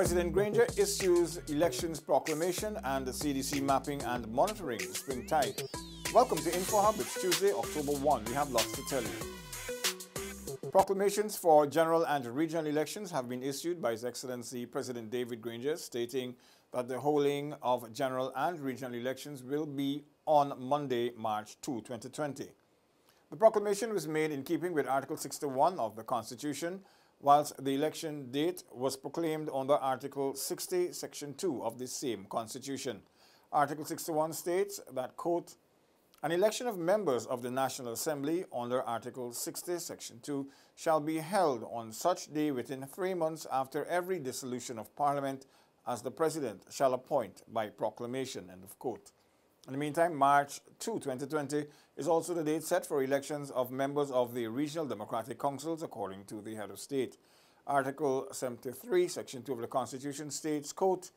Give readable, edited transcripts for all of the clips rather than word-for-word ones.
President Granger issues elections proclamation and the CDC mapping and monitoring the spring tide. Welcome to Info Hub. It's Tuesday, October 1. We have lots to tell you. Proclamations for general and regional elections have been issued by His Excellency President David Granger, stating that the holding of general and regional elections will be on Monday, March 2, 2020. The proclamation was made in keeping with Article 61 of the Constitution, whilst the election date was proclaimed under Article 60, Section 2 of the same Constitution. Article 61 states that, quote, an election of members of the National Assembly under Article 60, Section 2 shall be held on such day within 3 months after every dissolution of Parliament as the President shall appoint by proclamation, end of quote. In the meantime, March 2, 2020 is also the date set for elections of members of the Regional Democratic Councils, according to the head of state. Article 73, Section 2 of the Constitution states, quote,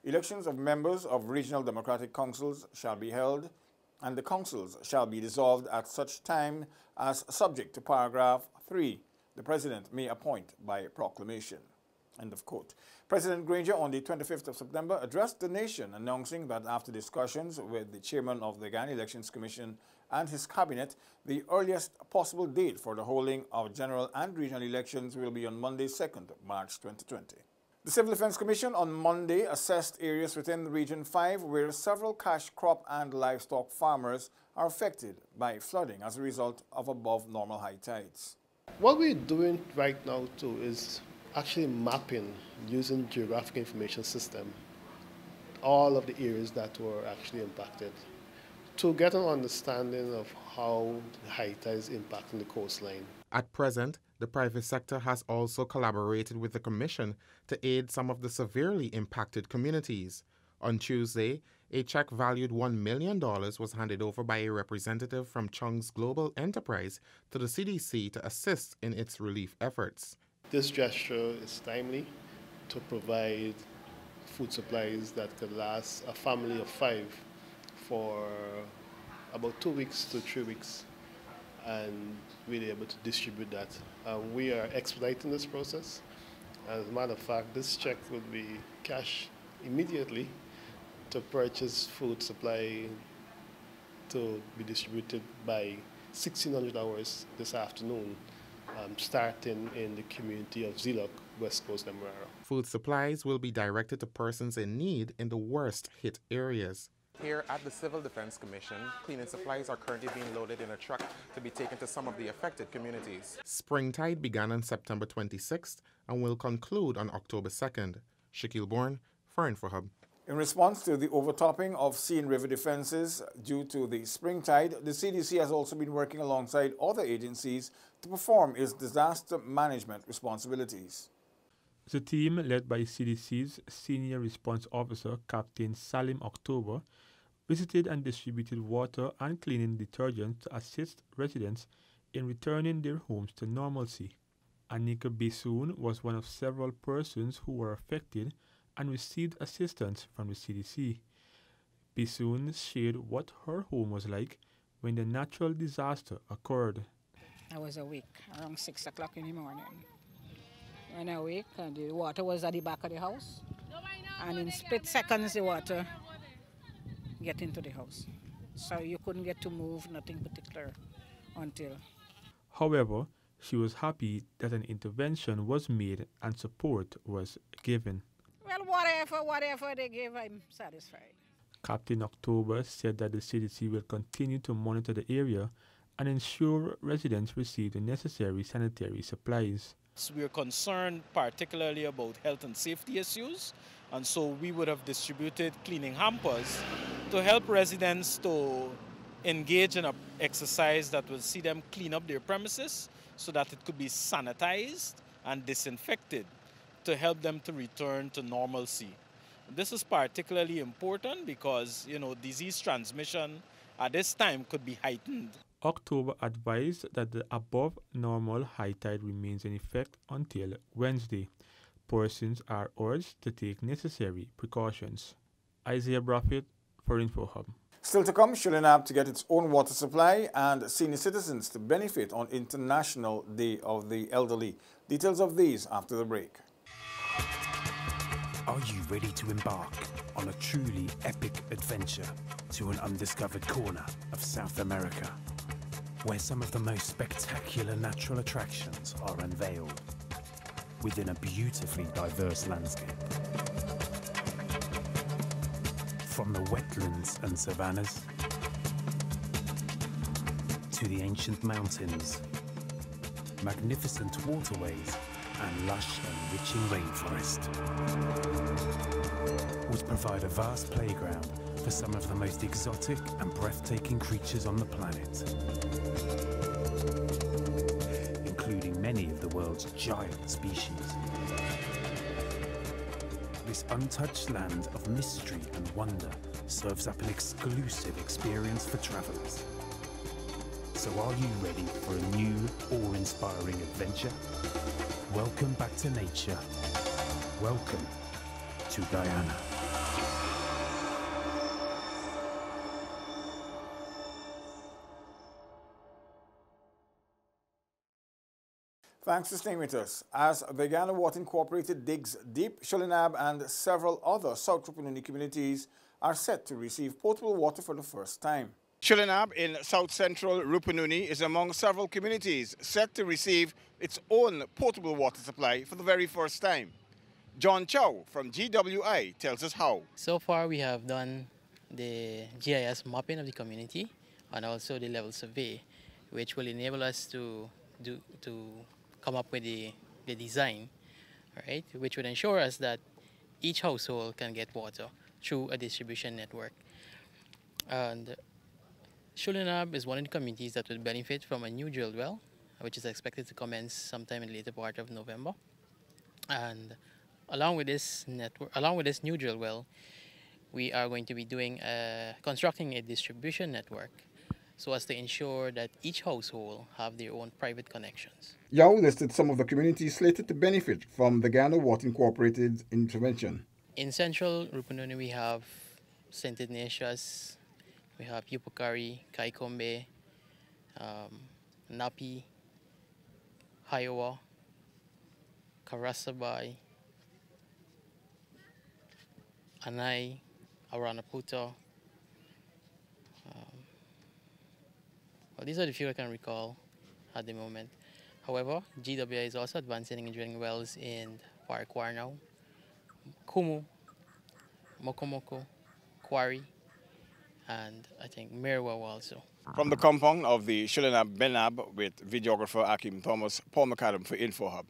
elections of members of Regional Democratic Councils shall be held, and the councils shall be dissolved at such time as, subject to paragraph 3, the President may appoint by proclamation. End of quote. President Granger on the 25th of September addressed the nation, announcing that after discussions with the chairman of the Guyana Elections Commission and his cabinet, the earliest possible date for the holding of general and regional elections will be on Monday, 2nd March 2020. The Civil Defense Commission on Monday assessed areas within Region 5 where several cash crop and livestock farmers are affected by flooding as a result of above normal high tides. What we're doing right now too is actually mapping using geographic information system all of the areas that were actually impacted to get an understanding of how the high tides impacting the coastline. At present, the private sector has also collaborated with the Commission to aid some of the severely impacted communities. On Tuesday, a check valued $1 million was handed over by a representative from Chung's Global Enterprise to the CDC to assist in its relief efforts. This gesture is timely to provide food supplies that could last a family of 5 for about 2 weeks to 3 weeks, and really able to distribute that. We are expediting this process. As a matter of fact, this check will be cashed immediately to purchase food supply to be distributed by 1600 hours this afternoon. Starting in the community of Zilok, West Coast Demerara. Food supplies will be directed to persons in need in the worst hit areas. Here at the Civil Defense Commission, cleaning supplies are currently being loaded in a truck to be taken to some of the affected communities. Springtide began on September 26th and will conclude on October 2nd. Shaquille Bourne for InfoHub. In response to the overtopping of sea and river defenses due to the spring tide, the CDC has also been working alongside other agencies to perform its disaster management responsibilities. The team, led by CDC's Senior Response Officer, Captain Salim October, visited and distributed water and cleaning detergents to assist residents in returning their homes to normalcy. Anika Bisoun was one of several persons who were affected and received assistance from the CDC. Bisoun shared what her home was like when the natural disaster occurred. I was awake around 6 o'clock in the morning. When I awake, the water was at the back of the house, and in split seconds the water get into the house. So you couldn't get to move, nothing particular until. However, she was happy that an intervention was made and support was given. Well, whatever they give, I'm satisfied. Captain October said that the CDC will continue to monitor the area and ensure residents receive the necessary sanitary supplies. We are concerned particularly about health and safety issues, and so we would have distributed cleaning hampers to help residents to engage in an exercise that will see them clean up their premises so that it could be sanitized and disinfected to help them to return to normalcy. This is particularly important because, disease transmission at this time could be heightened. October advised that the above normal high tide remains in effect until Wednesday. Persons are urged to take necessary precautions. Isaiah Braffett for InfoHub. Still to come, Suriname to get its own water supply and senior citizens to benefit on International Day of the Elderly. Details of these after the break. you ready to embark on a truly epic adventure to an undiscovered corner of South America, where some of the most spectacular natural attractions are unveiled within a beautifully diverse landscape? From the wetlands and savannas to the ancient mountains, magnificent waterways and lush enriching rainforest would provide a vast playground for some of the most exotic and breathtaking creatures on the planet, including many of the world's giant species. This untouched land of mystery and wonder serves up an exclusive experience for travelers. So are you ready for a new, awe-inspiring adventure? Welcome back to nature. Welcome to Guyana. Thanks for staying with us. As the Guyana Water Incorporated digs deep, Shulinab and several other South Rupununi communities are set to receive potable water for the first time. Shulinab in South Central Rupununi is among several communities set to receive its own potable water supply for the very first time. John Chow from GWI tells us how. So far we have done the GIS mapping of the community and also the level survey, which will enable us to come up with the design, right, which would ensure us that each household can get water through a distribution network. And Shulinab is one of the communities that would benefit from a new drilled well, which is expected to commence sometime in the later part of November. And along with this new drill well, we are going to be doing constructing a distribution network so as to ensure that each household have their own private connections. Yao listed some of the communities slated to benefit from the Guyana Water Incorporated intervention. In central Rupununi, we have St. Ignatius, we have Yupukari, Kaikombe, Napi, Hiowa, Karasabai, Anai, Aranaputa. Well, these are the few I can recall at the moment. However, GWI is also advancing in drilling wells in Parikwarnau, Kumu, Mokomoko, Quarry, and I think Merwa also. From the compound of the Shulinab Benab with videographer Akim Thomas, Paul McAdam for InfoHub.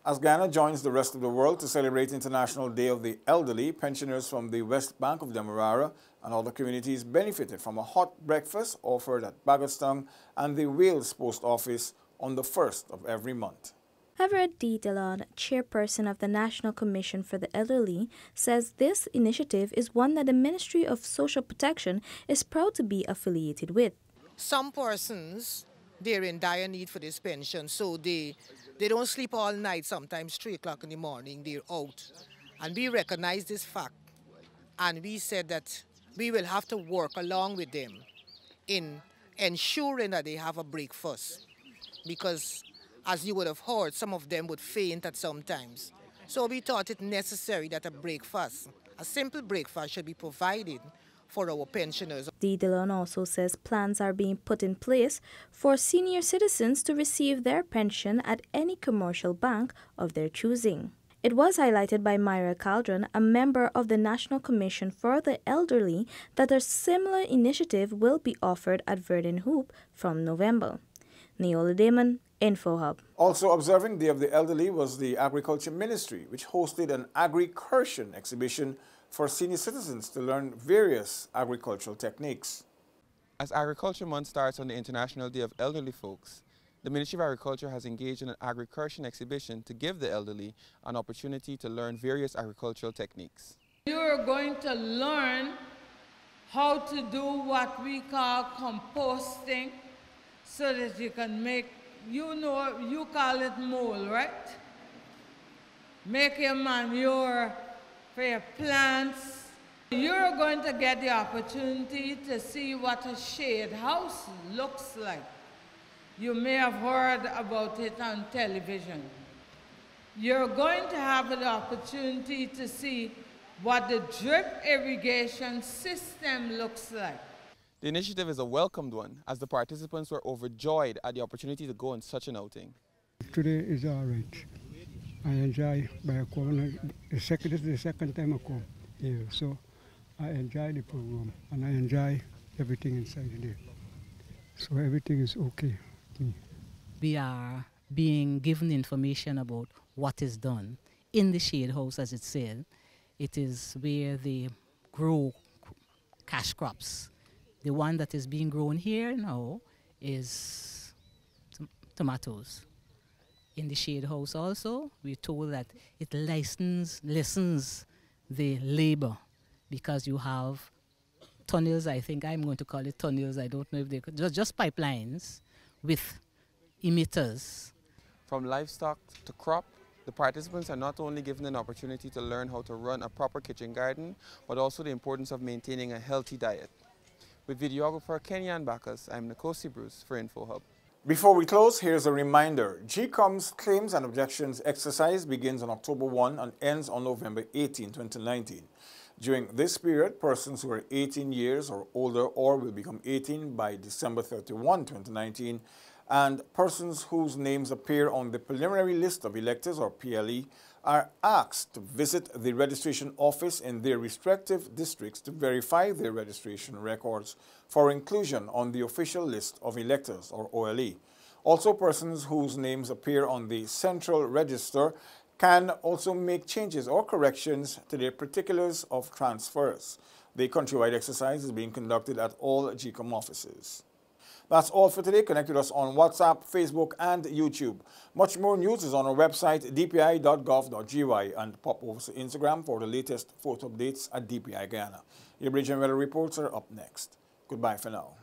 As Guyana joins the rest of the world to celebrate International Day of the Elderly, pensioners from the West Bank of Demerara and other communities benefited from a hot breakfast offered at Bagotstown and the Wales Post Office on the 1st of every month. Everett D. Dillon, chairperson of the National Commission for the Elderly, says this initiative is one that the Ministry of Social Protection is proud to be affiliated with. Some persons, they're in dire need for this pension, so they don't sleep all night, sometimes 3 o'clock in the morning, they're out. And we recognize this fact, and we said that we will have to work along with them in ensuring that they have a breakfast, because as you would have heard, some of them would faint at some times. So we thought it necessary that a simple breakfast should be provided for our pensioners. D. Dillon also says plans are being put in place for senior citizens to receive their pension at any commercial bank of their choosing. It was highlighted by Myra Caldron, a member of the National Commission for the Elderly, that a similar initiative will be offered at Verdun Hoop from November. Neola Damon, InfoHub. Also observing Day of the Elderly was the Agriculture Ministry, which hosted an Agri-Cursion exhibition for senior citizens to learn various agricultural techniques. As Agriculture Month starts on the International Day of Elderly Folks, the Ministry of Agriculture has engaged in an Agri-Cursion exhibition to give the elderly an opportunity to learn various agricultural techniques. You're going to learn how to do what we call composting so that you can make, you call it mold, right? Make your manure for your plants. You're going to get the opportunity to see what a shade house looks like. You may have heard about it on television. You're going to have the opportunity to see what the drip irrigation system looks like. The initiative is a welcomed one, as the participants were overjoyed at the opportunity to go on such an outing. Today is all right. I enjoy by coming. This is the second time I come here, so I enjoy the program and I enjoy everything inside there. So everything is okay with me. We are being given information about what is done in the shade house, as it said. It is where they grow cash crops. The one that is being grown here now is tomatoes. In the shade house also, we're told that it lessens the labor because you have tunnels, I think I'm going to call it tunnels, I don't know if they could, just pipelines with emitters. From livestock to crop, the participants are not only given an opportunity to learn how to run a proper kitchen garden, but also the importance of maintaining a healthy diet. With videographer Kenyan Bacchus, I'm Nkosi Bruce for InfoHub. Before we close, here's a reminder. GCOM's Claims and Objections exercise begins on October 1 and ends on November 18, 2019. During this period, persons who are 18 years or older or will become 18 by December 31, 2019, and persons whose names appear on the preliminary list of electors or PLE are asked to visit the registration office in their respective districts to verify their registration records for inclusion on the official list of electors or OLE. Also, persons whose names appear on the central register can also make changes or corrections to their particulars of transfers. The countrywide exercise is being conducted at all GCOM offices. That's all for today. Connect with us on WhatsApp, Facebook, and YouTube. Much more news is on our website, dpi.gov.gy, and pop over to Instagram for the latest photo updates at DPI Guyana. Your Bridge and Weather reports are up next. Goodbye for now.